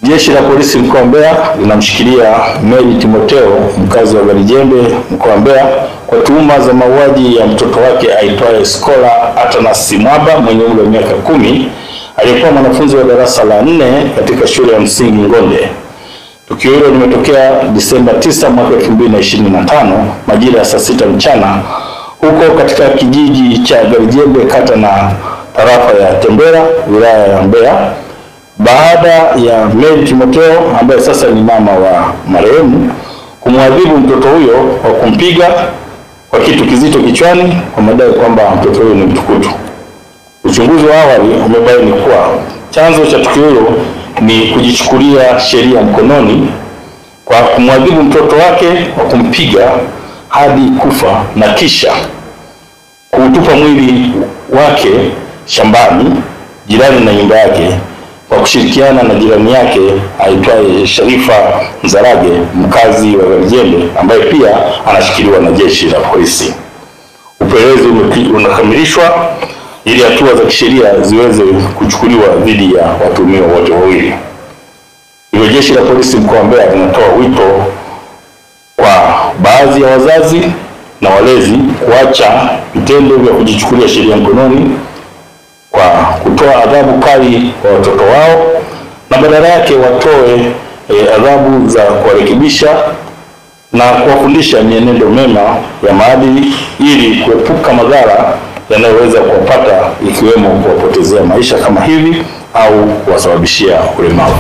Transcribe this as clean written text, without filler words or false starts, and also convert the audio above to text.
Jeshi la polisi mkoa wa Mbeya linamshikilia Mary Timotheo, mkazi wa Garijembe mkoa wa Mbeya, kwa tuhuma za mauaji ya mtoto wake aitwaye Scholar Atanas Mwaba mwenye umri wa miaka 10 aliyekuwa mwanafunzi wa darasa la 4 katika shule ya msingi Ngonde. Tukio hilo limetokea Disemba 9 mwaka 2025 majira ya saa 6 mchana huko katika kijiji cha Garijembe, kata na tarafa ya Tembera, wilaya ya Mbeya, baada ya Mary Timotheo ambaye sasa ni mama wa marehemu kumwadhibu mtoto huyo kwa kumpiga kwa kitu kizito kichwani kwa madai kwamba mtoto huyo ni mtukutu. Uchunguzi wa awali umebaini kuwa chanzo cha tukio hilo ni kujichukulia sheria mkononi kwa kumwadhibu mtoto wake kwa kumpiga hadi kufa na kisha kuutupa mwili wake shambani jirani na nyumba yake kwa kushirikiana na jirani yake aitwaye Sharifa Nzarage, mkazi wa Garijembe, ambaye pia anashikiliwa na jeshi la polisi. Upelelezi unakamilishwa ili hatua za kisheria ziweze kuchukuliwa dhidi ya watuhumiwa wote wawili. Hivyo jeshi la polisi mkoa wa Mbeya linatoa wito kwa baadhi ya wazazi na walezi kuacha vitendo vya kujichukulia sheria mkononi kwa kutoa adhabu kali kwa watoto wao, na badala yake watoe adhabu za kuwarekebisha na kuwafundisha mienendo mema ya maadili ili kuepuka madhara yanayoweza kuwapata, ikiwemo kuwapotezea maisha kama hivi au kuwasababishia ulemavu.